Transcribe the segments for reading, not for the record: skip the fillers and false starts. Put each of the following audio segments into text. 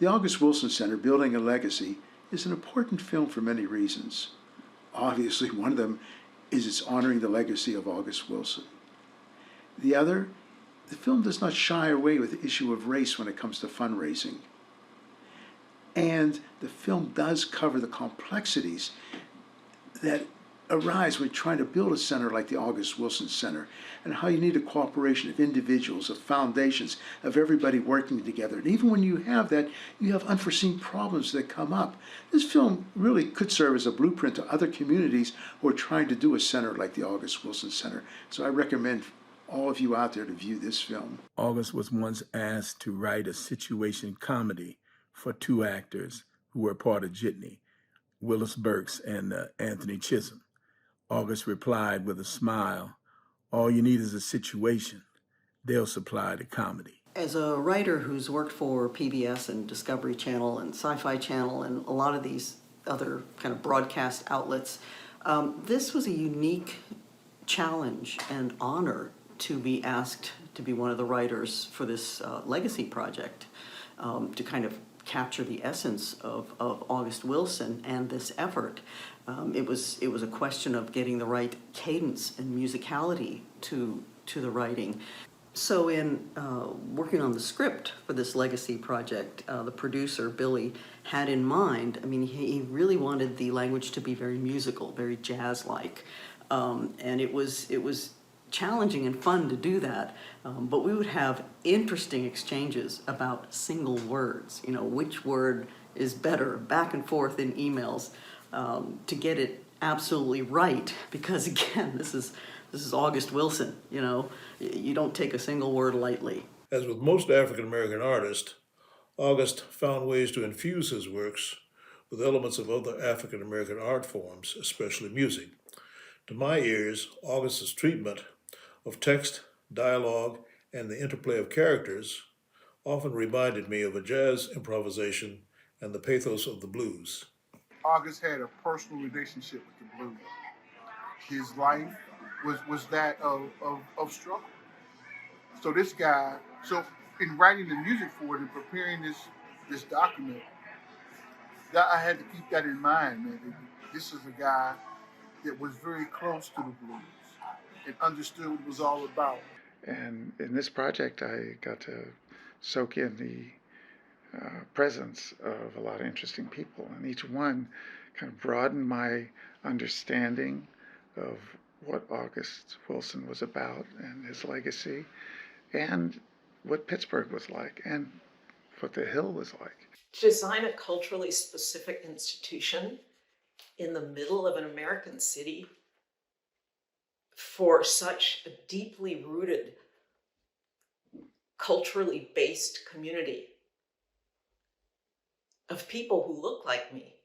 The August Wilson Center, Building a Legacy, is an important film for many reasons. Obviously, one of them is its honoring the legacy of August Wilson. The other, the film does not shy away with the issue of race when it comes to fundraising. And the film does cover the complexities that arise when trying to build a center like the August Wilson Center, and how you need a cooperation of individuals, of foundations, of everybody working together. And even when you have that, you have unforeseen problems that come up. This film really could serve as a blueprint to other communities who are trying to do a center like the August Wilson Center. So I recommend all of you out there to view this film. August was once asked to write a situation comedy for two actors who were part of Jitney, Willis Burks and Anthony Chisholm. August replied with a smile, "All you need is a situation. They'll supply the comedy." As a writer who's worked for PBS and Discovery Channel and Sci-Fi Channel and a lot of these other kind of broadcast outlets, this was a unique challenge and honor to be asked to be one of the writers for this legacy project, to kind of capture the essence of August Wilson and this effort. It was a question of getting the right cadence and musicality to the writing. So in working on the script for this legacy project, the producer, Billy, had in mind, I mean, he really wanted the language to be very musical, very jazz-like. And it was challenging and fun to do that, but we would have interesting exchanges about single words, you know, which word is better, back and forth in emails, to get it absolutely right, because again, this is August Wilson, you know, you don't take a single word lightly. As with most African-American artists, August found ways to infuse his works with elements of other African-American art forms, especially music. To my ears, August's treatment of text, dialogue, and the interplay of characters often reminded me of a jazz improvisation and the pathos of the blues. August had a personal relationship with the blues. His life was that of struggle. So this guy, in writing the music for it and preparing this document, that I had to keep that in mind, man. This is a guy that was very close to the blues and understood what it was all about. And in this project, I got to soak in the presence of a lot of interesting people, and each one kind of broadened my understanding of what August Wilson was about and his legacy, and what Pittsburgh was like, and what the Hill was like. To design a culturally specific institution in the middle of an American city for such a deeply rooted, culturally based community of people who look like me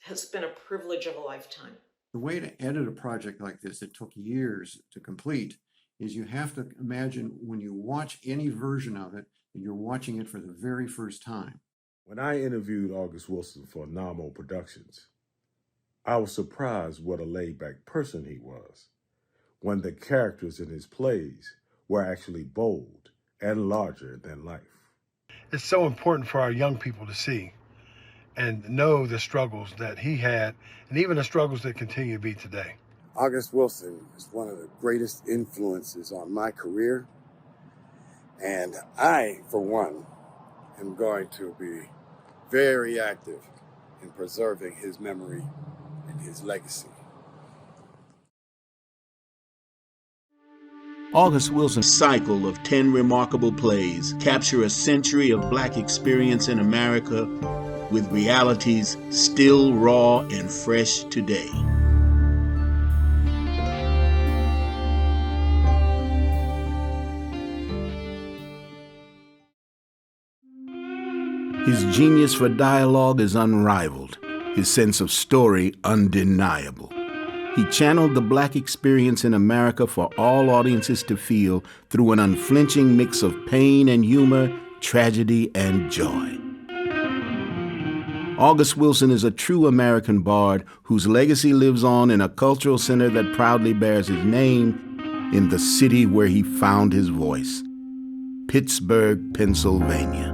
has been a privilege of a lifetime. The way to edit a project like this that took years to complete is you have to imagine when you watch any version of it, that you're watching it for the very first time. When I interviewed August Wilson for NOMMO Productions, I was surprised what a laid-back person he was, when the characters in his plays were actually bold and larger than life. It's so important for our young people to see and know the struggles that he had, and even the struggles that continue to be today. August Wilson is one of the greatest influences on my career, and I, for one, am going to be very active in preserving his memory and his legacy. August Wilson's cycle of 10 remarkable plays capture a century of Black experience in America with realities still raw and fresh today. His genius for dialogue is unrivaled, his sense of story undeniable. He channeled the Black experience in America for all audiences to feel through an unflinching mix of pain and humor, tragedy and joy. August Wilson is a true American bard whose legacy lives on in a cultural center that proudly bears his name in the city where he found his voice, Pittsburgh, Pennsylvania.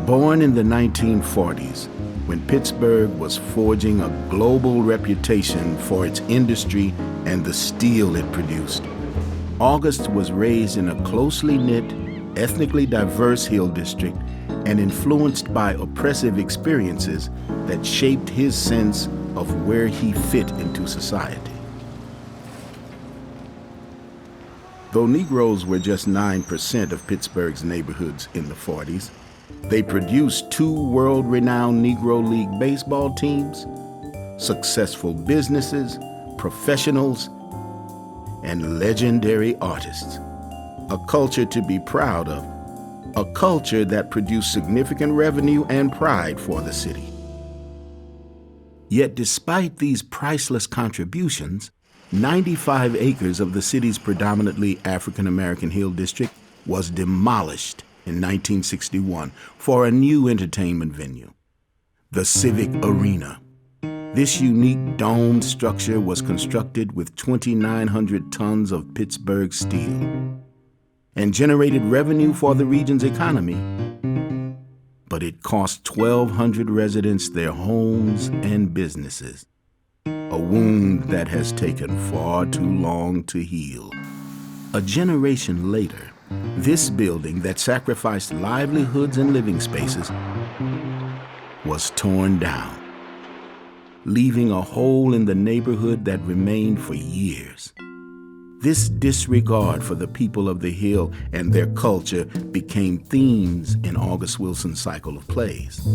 Born in the 1940s, when Pittsburgh was forging a global reputation for its industry and the steel it produced, August was raised in a closely knit, ethnically diverse Hill district and influenced by oppressive experiences that shaped his sense of where he fit into society. Though Negroes were just 9% of Pittsburgh's neighborhoods in the 40s, they produced 2 world-renowned Negro League baseball teams, successful businesses, professionals, and legendary artists. A culture to be proud of, a culture that produced significant revenue and pride for the city. Yet despite these priceless contributions, 95 acres of the city's predominantly African-American Hill District was demolished in 1961 for a new entertainment venue, the Civic Arena. This unique domed structure was constructed with 2,900 tons of Pittsburgh steel and generated revenue for the region's economy. But it cost 1,200 residents their homes and businesses, a wound that has taken far too long to heal. A generation later, this building that sacrificed livelihoods and living spaces was torn down, leaving a hole in the neighborhood that remained for years. This disregard for the people of the Hill and their culture became themes in August Wilson's cycle of plays.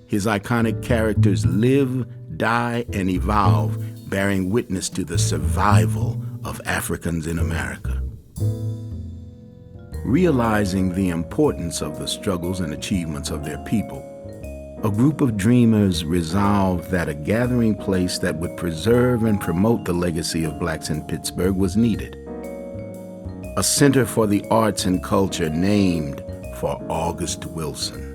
His iconic characters live, die, and evolve, bearing witness to the survival of Africans in America. Realizing the importance of the struggles and achievements of their people, a group of dreamers resolved that a gathering place that would preserve and promote the legacy of blacks in Pittsburgh was needed. A center for the arts and culture named for August Wilson.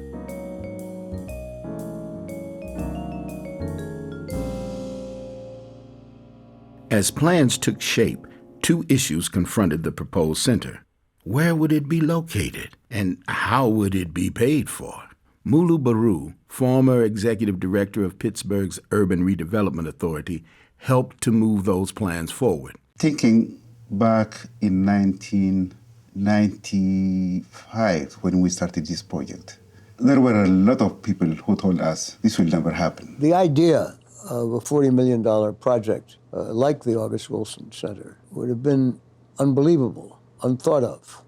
As plans took shape, 2 issues confronted the proposed center. Where would it be located, and how would it be paid for? Mulu Baru, former executive director of Pittsburgh's Urban Redevelopment Authority, helped to move those plans forward. Thinking back in 1995, when we started this project, there were a lot of people who told us this will never happen. The idea of a $40 million project like the August Wilson Center would have been unbelievable, unthought of,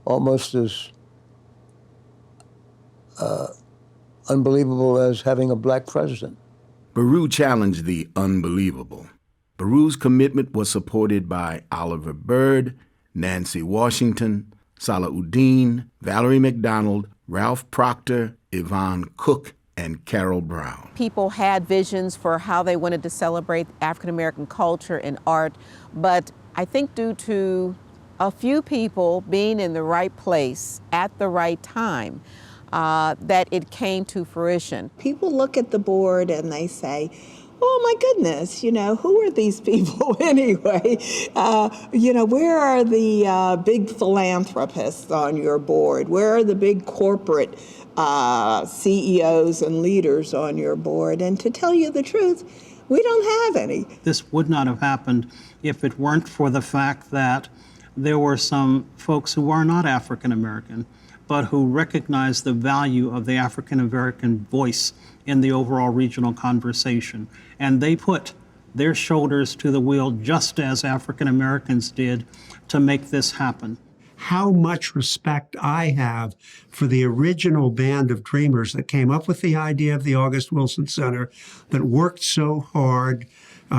almost as unbelievable as having a black president. Baru challenged the unbelievable. Baru's commitment was supported by Oliver Byrd, Nancy Washington, Salahuddin, Valerie McDonald, Ralph Proctor, Yvonne Cook, and Carol Brown. People had visions for how they wanted to celebrate African American culture and art, but I think due to a few people being in the right place at the right time, that it came to fruition. People look at the board and they say, oh my goodness, who are these people anyway? Where are the big philanthropists on your board? Where are the big corporate CEOs and leaders on your board? And to tell you the truth, we don't have any. This would not have happened if it weren't for the fact that there were some folks who are not African American, but who recognize the value of the African American voice in the overall regional conversation. And they put their shoulders to the wheel just as African Americans did to make this happen. How much respect I have for the original band of dreamers that came up with the idea of the August Wilson Center, that worked so hard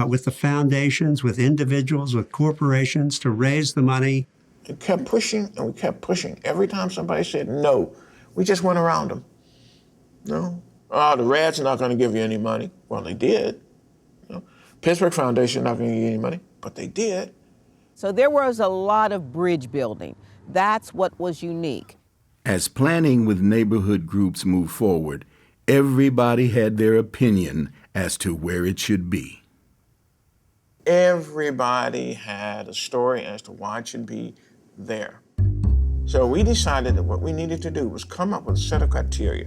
with the foundations, with individuals, with corporations to raise the money. We kept pushing and we kept pushing. Every time somebody said no, we just went around them. No, oh, the Reds are not going to give you any money. Well, they did. Pittsburgh Foundation not going to give you any money, but they did. So there was a lot of bridge building. That's what was unique. As planning with neighborhood groups moved forward, everybody had their opinion as to where it should be. Everybody had a story as to why it should be there. So we decided that what we needed to do was come up with a set of criteria.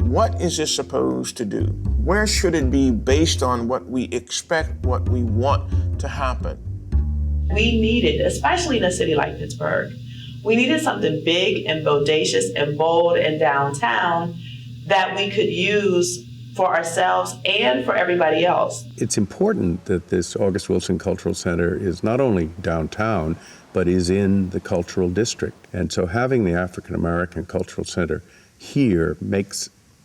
What is it supposed to do? Where should it be based on what we expect, what we want to happen? We needed, especially in a city like Pittsburgh, we needed something big and bodacious and bold and downtown that we could use for ourselves and for everybody else. It's important that this August Wilson Cultural Center is not only downtown, but is in the cultural district. And so having the African American Cultural Center here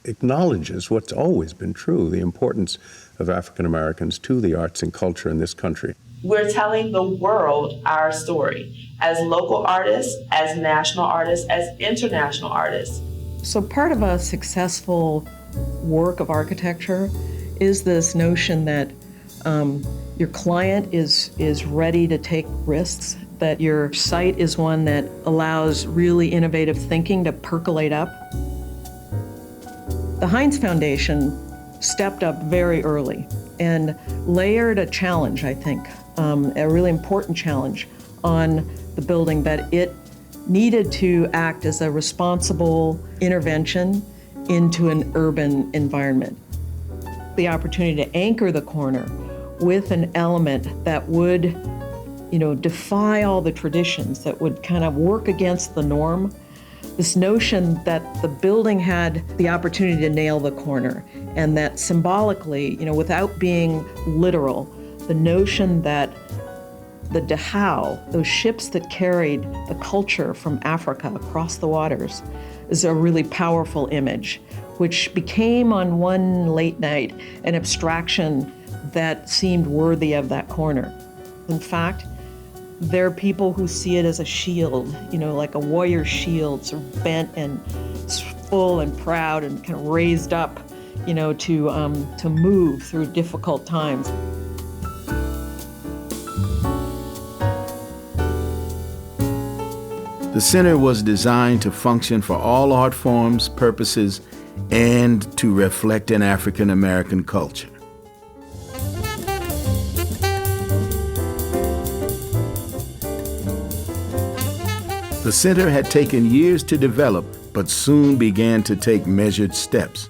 acknowledges what's always been true, the importance of African Americans to the arts and culture in this country. We're telling the world our story as local artists, as national artists, as international artists. So part of a successful work of architecture is this notion that your client is ready to take risks, that your site is one that allows really innovative thinking to percolate up. The Heinz Foundation stepped up very early and layered a challenge, I think, a really important challenge on the building, that it needed to act as a responsible intervention into an urban environment. The opportunity to anchor the corner with an element that would, defy all the traditions, that would kind of work against the norm. This notion that the building had the opportunity to nail the corner, and that symbolically, without being literal, the notion that the Dhow, those ships that carried the culture from Africa across the waters, is a really powerful image, which became on one late night an abstraction that seemed worthy of that corner. In fact, there are people who see it as a shield, like a warrior's shield, sort of bent and full and proud and kind of raised up, to move through difficult times. The center was designed to function for all art forms, purposes, and to reflect an African American culture. The center had taken years to develop, but soon began to take measured steps.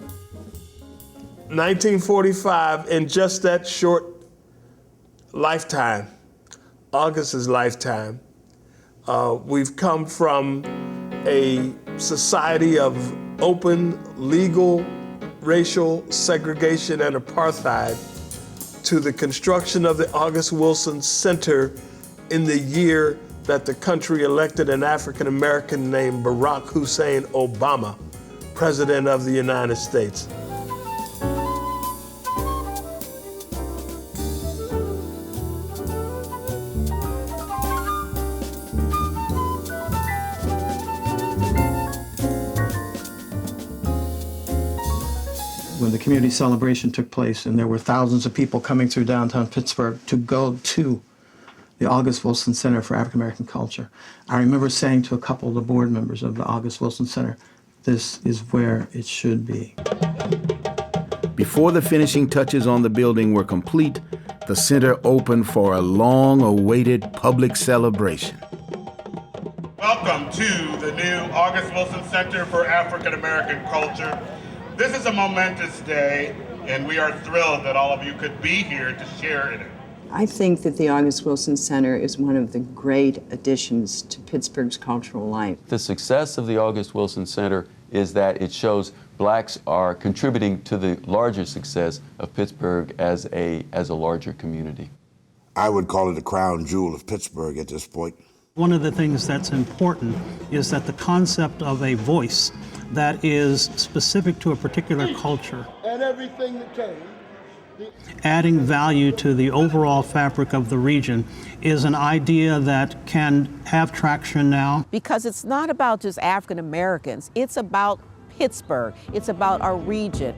1945, in just that short lifetime, August's lifetime, we've come from a society of open, legal, racial segregation and apartheid to the construction of the August Wilson Center in the year that the country elected an African American named Barack Hussein Obama, President of the United States. When the community celebration took place and there were thousands of people coming through downtown Pittsburgh to go to the August Wilson Center for African American Culture, I remember saying to a couple of the board members of the August Wilson Center, this is where it should be. Before the finishing touches on the building were complete, the center opened for a long-awaited public celebration. Welcome to the new August Wilson Center for African American Culture. This is a momentous day, and we are thrilled that all of you could be here to share in it. I think that the August Wilson Center is one of the great additions to Pittsburgh's cultural life. The success of the August Wilson Center is that it shows blacks are contributing to the larger success of Pittsburgh as a larger community. I would call it a crown jewel of Pittsburgh at this point. One of the things that's important is that the concept of a voice that is specific to a particular culture, And everything that came. adding value to the overall fabric of the region, is an idea that can have traction now. Because it's not about just African Americans, it's about Pittsburgh, it's about our region.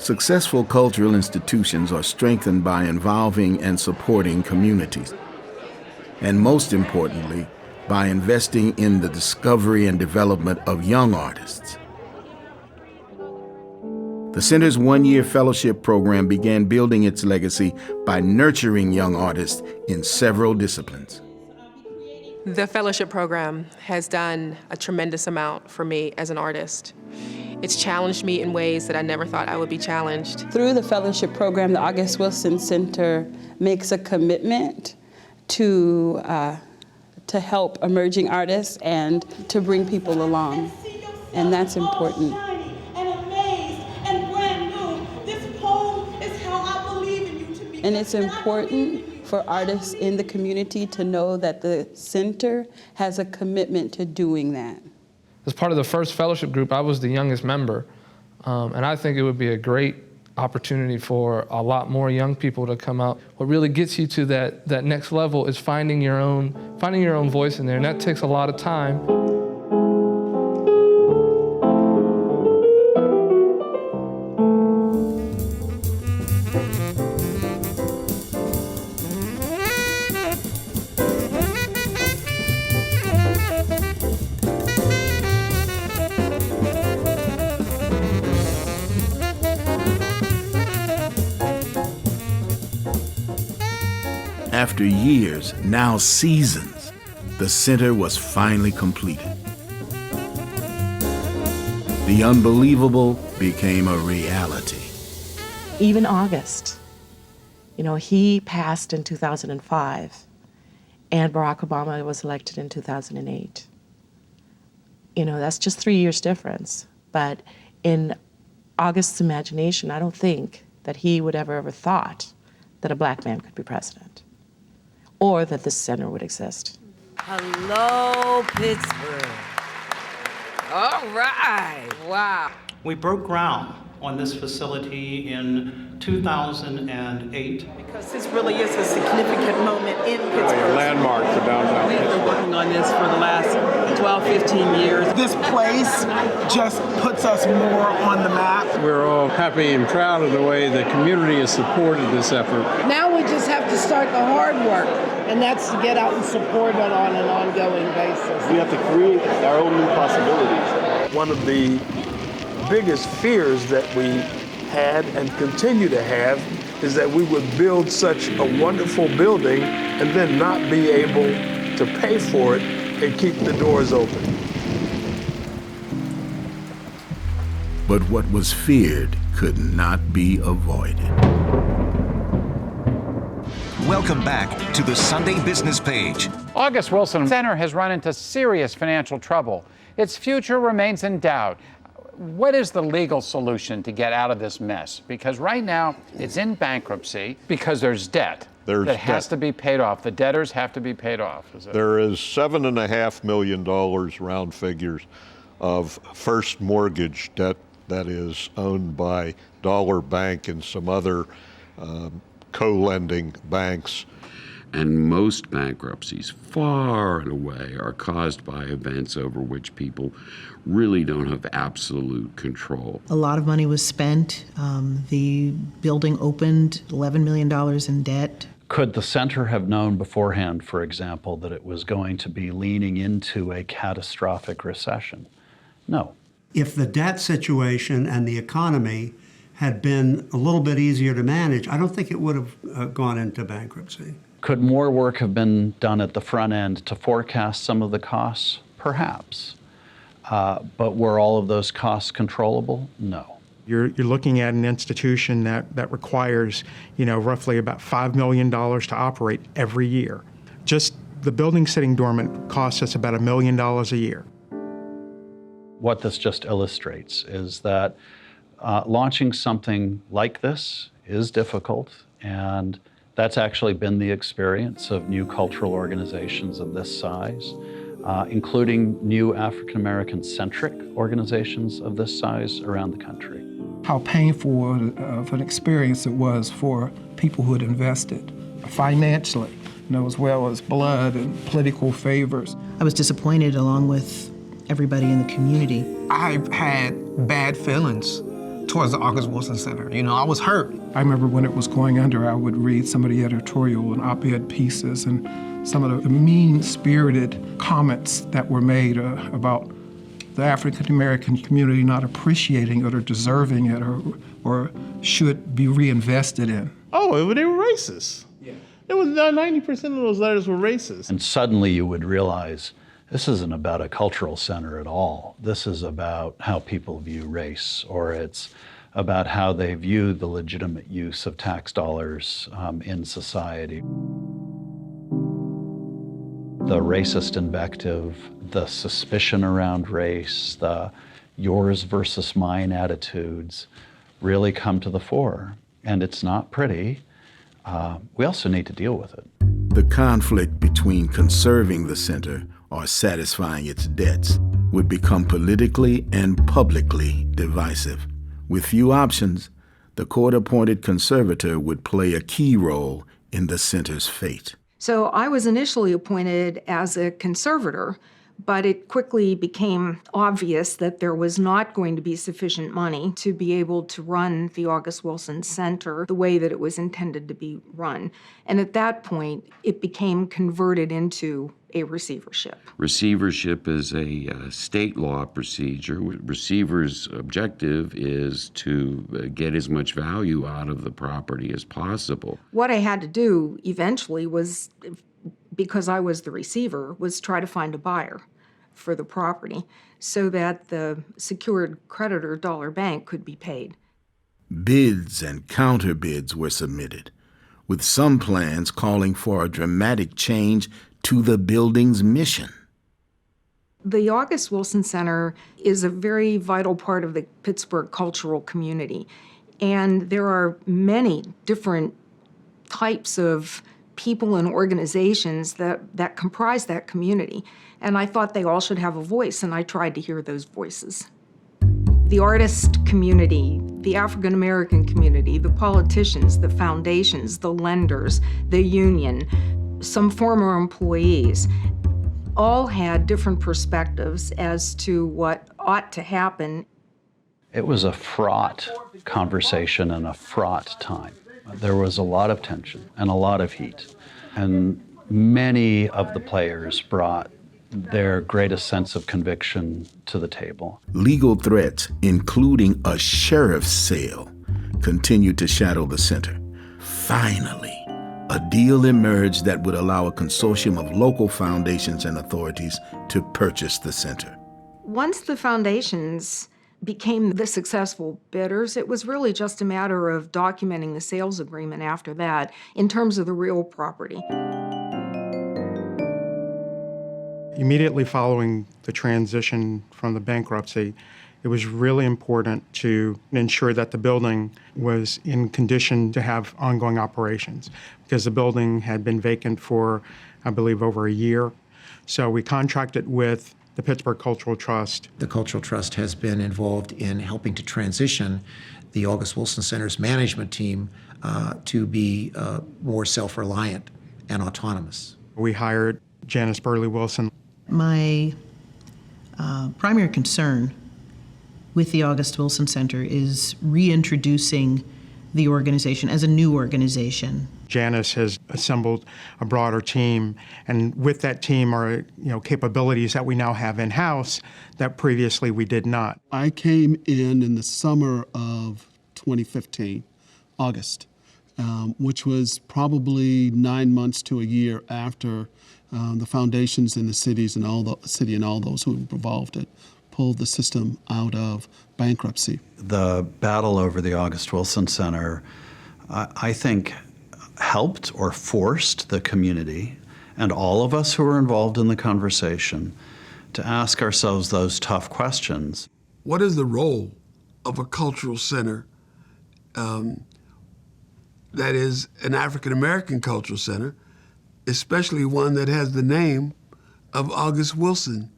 Successful cultural institutions are strengthened by involving and supporting communities, and most importantly, by investing in the discovery and development of young artists. The Center's one-year fellowship program began building its legacy by nurturing young artists in several disciplines. The fellowship program has done a tremendous amount for me as an artist. It's challenged me in ways that I never thought I would be challenged. Through the fellowship program, the August Wilson Center makes a commitment to help emerging artists and to bring people along, and that's important. And it's important for artists in the community to know that the center has a commitment to doing that. As part of the first fellowship group, I was the youngest member, and I think it would be a great opportunity for a lot more young people to come out. What really gets you to that next level is finding your own voice in there, and that takes a lot of time. After years, now seasons, the center was finally completed. The unbelievable became a reality. Even August, he passed in 2005, and Barack Obama was elected in 2008. That's just 3 years difference. But in August's imagination, I don't think that he would ever thought that a black man could be president, or that this center would exist. Hello, Pittsburgh. All right, wow. We broke ground on this facility in 2008. Because this really is a significant moment in Pittsburgh. A landmark for downtown We've been working on this for the last 12, 15 years. This place just puts us more on the map. We're all happy and proud of the way the community has supported this effort. Now we just have to start the hard work, and that's to get out and support it on an ongoing basis. We have to create our own new possibilities. One of the biggest fears that we had and continue to have is that we would build such a wonderful building and then not be able to pay for it and keep the doors open. But what was feared could not be avoided. Welcome back to the Sunday Business Page. August Wilson Center has run into serious financial trouble. Its future remains in doubt. What is the legal solution to get out of this mess? Because right now it's in bankruptcy because there's debt that has to be paid off. The debtors have to be paid off. There is $7.5 million, round figures, of first mortgage debt that is owned by Dollar Bank and some other co-lending banks. And most bankruptcies, far and away, are caused by events over which people really don't have absolute control. A lot of money was spent. The building opened, $11 million in debt. Could the center have known beforehand, for example, that it was going to be leaning into a catastrophic recession? No. If the debt situation and the economy had been a little bit easier to manage, I don't think it would have gone into bankruptcy. Could more work have been done at the front end to forecast some of the costs? Perhaps. But were all of those costs controllable? No. You're looking at an institution that requires, roughly about $5 million to operate every year. Just the building sitting dormant costs us about $1 million a year. What this just illustrates is that launching something like this is difficult, and that's actually been the experience of new cultural organizations of this size, including new African-American-centric organizations of this size around the country. How painful of an experience it was for people who had invested financially, as well as blood and political favors. I was disappointed along with everybody in the community. I've had bad feelings towards the August Wilson Center. You know, I was hurt. I remember when it was going under, I would read some of the editorial and op-ed pieces and some of the mean-spirited comments that were made about the African-American community not appreciating it or deserving it or should be reinvested in. Oh, they were racist. Yeah. It was 90% of those letters were racist. And suddenly you would realize this isn't about a cultural center at all. This is about how people view race, or it's about how they view the legitimate use of tax dollars in society. The racist invective, the suspicion around race, the yours versus mine attitudes really come to the fore. And it's not pretty. We also need to deal with it. The conflict between conserving the center or satisfying its debts would become politically and publicly divisive. With few options, the court-appointed conservator would play a key role in the center's fate. So I was initially appointed as a conservator, but it quickly became obvious that there was not going to be sufficient money to be able to run the August Wilson Center the way that it was intended to be run. And at that point, it became converted into a receivership. Receivership is a state law procedure. Receiver's objective is to get as much value out of the property as possible. What I had to do eventually was, because I was the receiver, was try to find a buyer for the property so that the secured creditor, Dollar Bank, could be paid. Bids and counterbids were submitted, with some plans calling for a dramatic change to the building's mission. The August Wilson Center is a very vital part of the Pittsburgh cultural community, and there are many different types of people and organizations that comprise that community. And I thought they all should have a voice, and I tried to hear those voices. The artist community, the African American community, the politicians, the foundations, the lenders, the union, some former employees, all had different perspectives as to what ought to happen. It was a fraught conversation and a fraught time. There was a lot of tension and a lot of heat, and many of the players brought their greatest sense of conviction to the table. Legal threats, including a sheriff's sale, continued to shadow the center. Finally, a deal emerged that would allow a consortium of local foundations and authorities to purchase the center. Once the foundations became the successful bidders, it was really just a matter of documenting the sales agreement after that in terms of the real property. Immediately following the transition from the bankruptcy, it was really important to ensure that the building was in condition to have ongoing operations, because the building had been vacant for, I believe, over a year. So we contracted with the Pittsburgh Cultural Trust. The Cultural Trust has been involved in helping to transition the August Wilson Center's management team to be more self-reliant and autonomous. We hired Janice Burley Wilson. My primary concern with the August Wilson Center is reintroducing the organization as a new organization. Janice has assembled a broader team, and with that team are capabilities that we now have in-house that previously we did not. I came in the summer of 2015, August, which was probably 9 months to a year after the foundations in the cities and all those who were involved it pulled the system out of bankruptcy. The battle over the August Wilson Center, I think, helped or forced the community and all of us who were involved in the conversation to ask ourselves those tough questions. What is the role of a cultural center that is an African American cultural center, especially one that has the name of August Wilson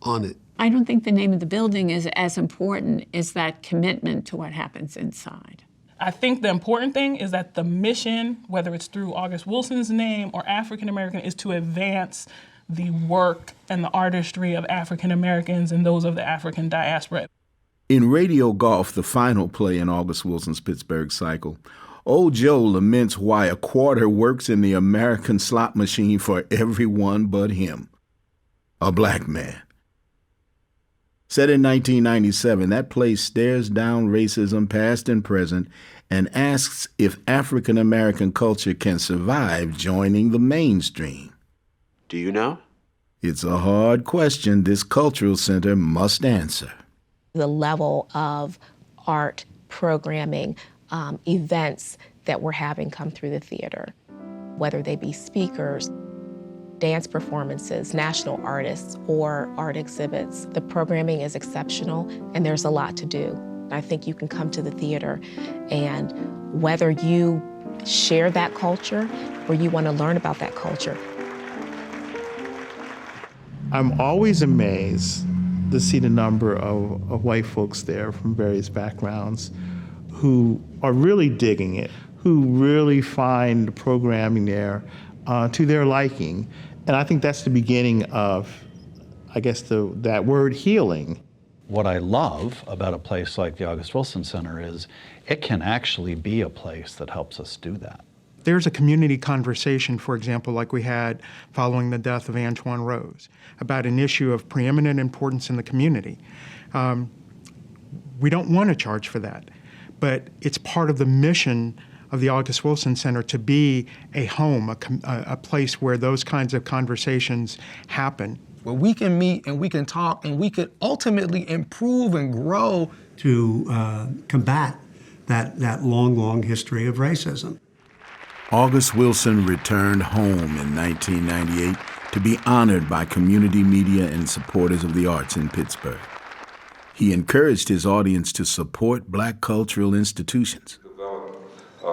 on it? I don't think the name of the building is as important as that commitment to what happens inside. I think the important thing is that the mission, whether it's through August Wilson's name or African American, is to advance the work and the artistry of African Americans and those of the African diaspora. In Radio Golf, the final play in August Wilson's Pittsburgh cycle, Old Joe laments why a quarter works in the American slot machine for everyone but him, a black man. Set in 1997, that play stares down racism past and present and asks if African American culture can survive joining the mainstream. Do you know? It's a hard question this cultural center must answer. The level of art programming, events that we're having come through the theater, whether they be speakers, dance performances, national artists, or art exhibits. The programming is exceptional, and there's a lot to do. I think you can come to the theater, and whether you share that culture or you want to learn about that culture. I'm always amazed to see the number of white folks there from various backgrounds who are really digging it, who really find the programming there to their liking. And I think that's the beginning of, I guess, that word healing. What I love about a place like the August Wilson Center is it can actually be a place that helps us do that. There's a community conversation, for example, like we had following the death of Antoine Rose, about an issue of preeminent importance in the community. We don't want to charge for that, but it's part of the mission of the August Wilson Center to be a home, a place where those kinds of conversations happen. Where we can meet and we can talk and we could ultimately improve and grow. To combat that long, long history of racism. August Wilson returned home in 1998 to be honored by community media and supporters of the arts in Pittsburgh. He encouraged his audience to support black cultural institutions.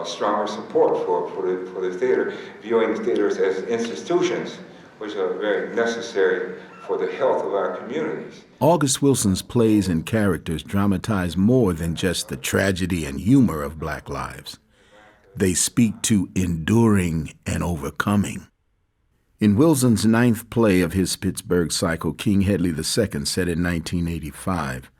Stronger support for the theater, viewing the theaters as institutions which are very necessary for the health of our communities. August Wilson's plays and characters dramatize more than just the tragedy and humor of black lives. They speak to enduring and overcoming. In Wilson's 9th play of his Pittsburgh cycle, King Hedley II, set in 1985,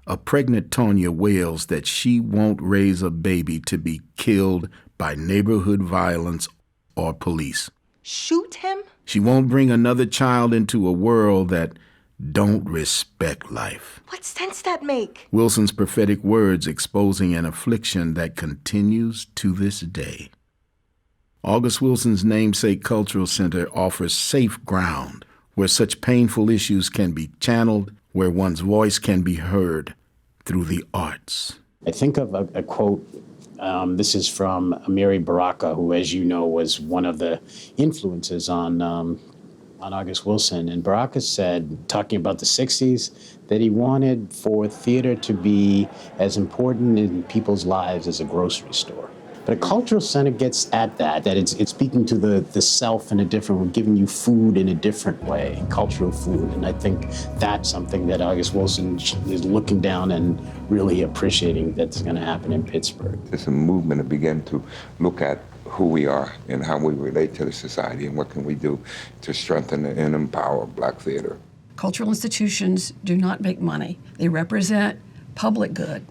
a pregnant Tonya wails that she won't raise a baby to be killed by neighborhood violence or police. Shoot him? She won't bring another child into a world that don't respect life. What sense that make? Wilson's prophetic words exposing an affliction that continues to this day. August Wilson's namesake cultural center offers safe ground where such painful issues can be channeled, where one's voice can be heard through the arts. I think of a quote. This is from Amiri Baraka, who, as you know, was one of the influences on August Wilson. And Baraka said, talking about the 60s, that he wanted for theater to be as important in people's lives as a grocery store. But a cultural center gets at that it's speaking to the self in a different way, giving you food in a different way, cultural food. And I think that's something that August Wilson is looking down and really appreciating that's going to happen in Pittsburgh. It's a movement to begin to look at who we are and how we relate to the society and what can we do to strengthen and empower black theater. Cultural institutions do not make money. They represent public good.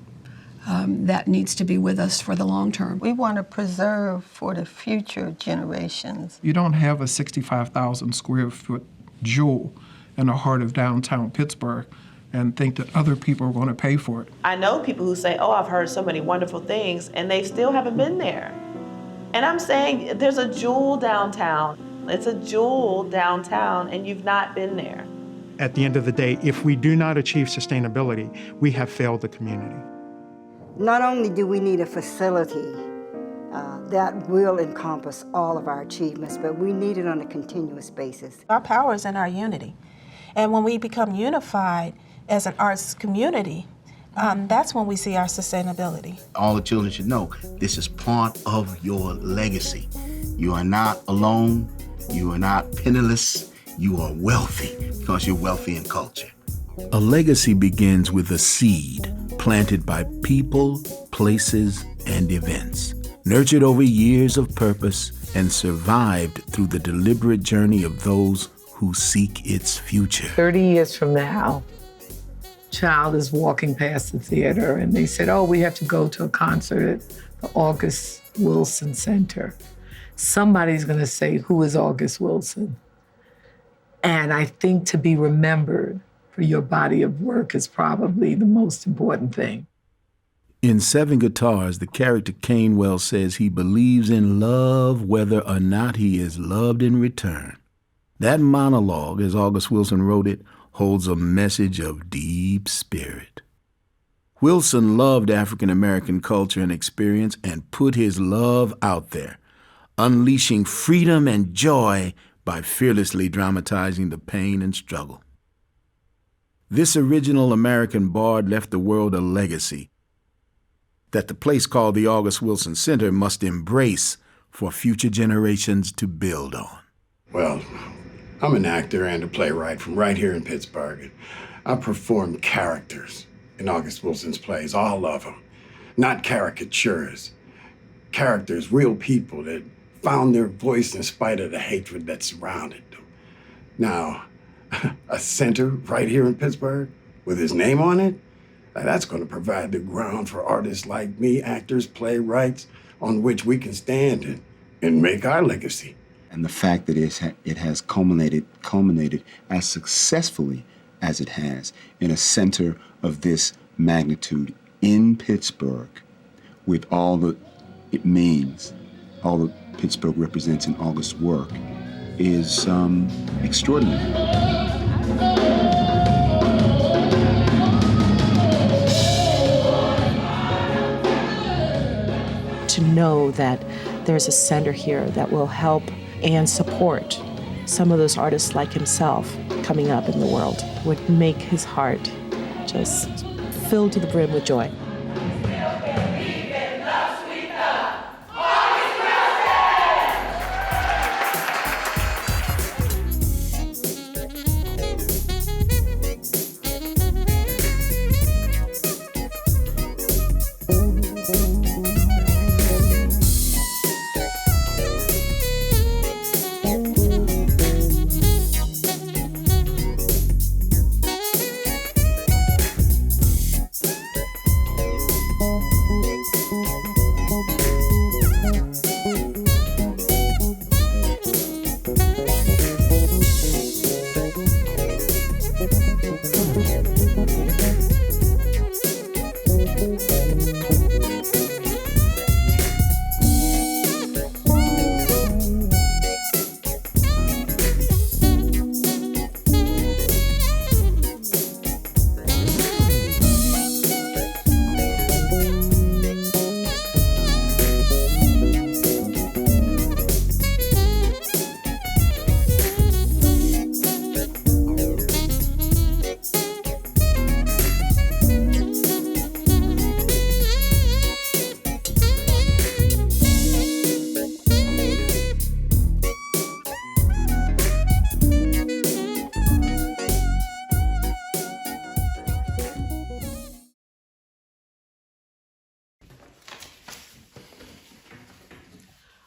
That needs to be with us for the long term. We want to preserve for the future generations. You don't have a 65,000 square foot jewel in the heart of downtown Pittsburgh and think that other people are going to pay for it. I know people who say, oh, I've heard so many wonderful things, and they still haven't been there. And I'm saying there's a jewel downtown. It's a jewel downtown, and you've not been there. At the end of the day, if we do not achieve sustainability, we have failed the community. Not only do we need a facility that will encompass all of our achievements, but we need it on a continuous basis. Our power is in our unity. And when we become unified as an arts community, that's when we see our sustainability. All the children should know this is part of your legacy. You are not alone, you are not penniless, you are wealthy because you're wealthy in culture. A legacy begins with a seed planted by people, places, and events, nurtured over years of purpose and survived through the deliberate journey of those who seek its future. 30 years from now, child is walking past the theater and they said, oh, we have to go to a concert at the August Wilson Center, somebody's going to say, who is August Wilson? And I think to be remembered for your body of work is probably the most important thing. In Seven Guitars, the character Canewell says he believes in love whether or not he is loved in return. That monologue, as August Wilson wrote it, holds a message of deep spirit. Wilson loved African American culture and experience and put his love out there, unleashing freedom and joy by fearlessly dramatizing the pain and struggle. This original American bard left the world a legacy that the place called the August Wilson Center must embrace for future generations to build on. Well, I'm an actor and a playwright from right here in Pittsburgh. And I perform characters in August Wilson's plays, all of them. Not caricatures. Characters, real people that found their voice in spite of the hatred that surrounded them. Now, a center right here in Pittsburgh with his name on it, that's going to provide the ground for artists like me, actors, playwrights, on which we can stand and make our legacy. And the fact that it has culminated as successfully as it has in a center of this magnitude in Pittsburgh, with all that it means, all that Pittsburgh represents in August's work, is extraordinary. To know that there's a center here that will help and support some of those artists like himself coming up in the world would make his heart just fill to the brim with joy.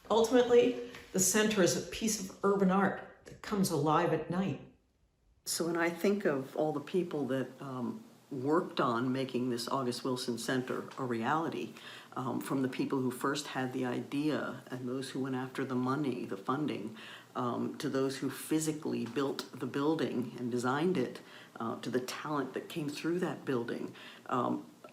Ultimately, the center is a piece of urban art that comes alive at night. So when I think of all the people that worked on making this August Wilson Center a reality, from the people who first had the idea and those who went after the money, the funding, to those who physically built the building and designed it, to the talent that came through that building,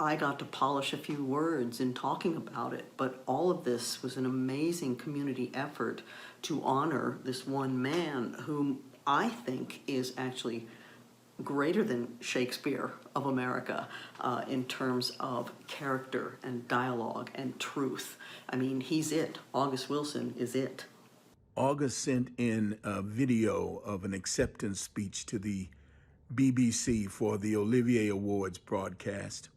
I got to polish a few words in talking about it, but all of this was an amazing community effort to honor this one man whom I think is actually greater than Shakespeare of America in terms of character and dialogue and truth. I mean, he's it. August Wilson is it. August sent in a video of an acceptance speech to the BBC for the Olivier Awards broadcast.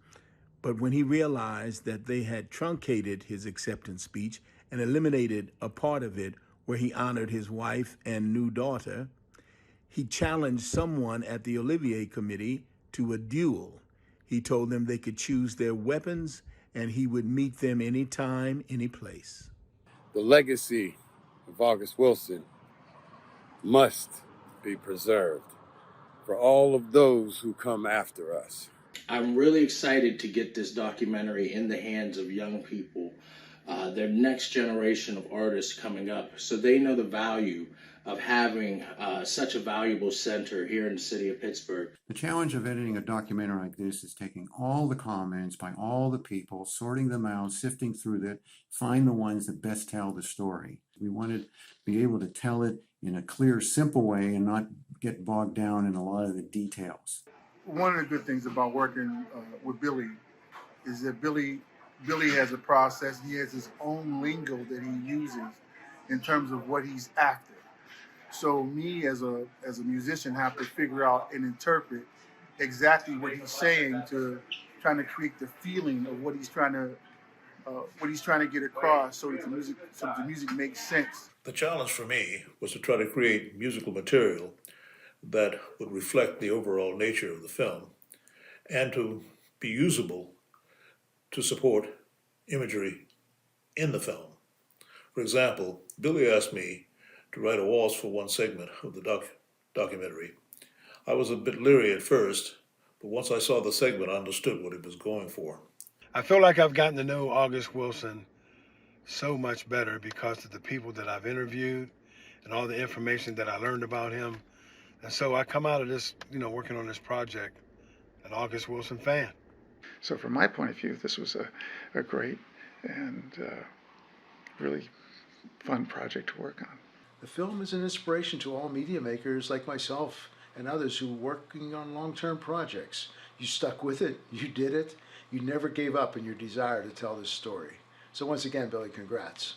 But when he realized that they had truncated his acceptance speech and eliminated a part of it where he honored his wife and new daughter, he challenged someone at the Olivier Committee to a duel. He told them they could choose their weapons and he would meet them anytime, any place. The legacy of August Wilson must be preserved for all of those who come after us. I'm really excited to get this documentary in the hands of young people, their next generation of artists coming up, so they know the value of having such a valuable center here in the city of Pittsburgh. The challenge of editing a documentary like this is taking all the comments by all the people, sorting them out, sifting through that, find the ones that best tell the story. We wanted to be able to tell it in a clear, simple way and not get bogged down in a lot of the details. One of the good things about working with Billy is that Billy has a process. He has his own lingo that he uses in terms of what he's after. So me as a musician have to figure out and interpret exactly what he's saying to trying to create the feeling of what he's trying to get across, so that the music makes sense. The challenge for me was to try to create musical material that would reflect the overall nature of the film and to be usable to support imagery in the film. For example, Billy asked me to write a waltz for one segment of the documentary. I was a bit leery at first, but once I saw the segment, I understood what he was going for. I feel like I've gotten to know August Wilson so much better because of the people that I've interviewed and all the information that I learned about him. And so I come out of this, working on this project, an August Wilson fan. So from my point of view, this was a great and really fun project to work on. The film is an inspiration to all media makers like myself and others who are working on long-term projects. You stuck with it, you did it, you never gave up in your desire to tell this story. So once again, Billy, congrats.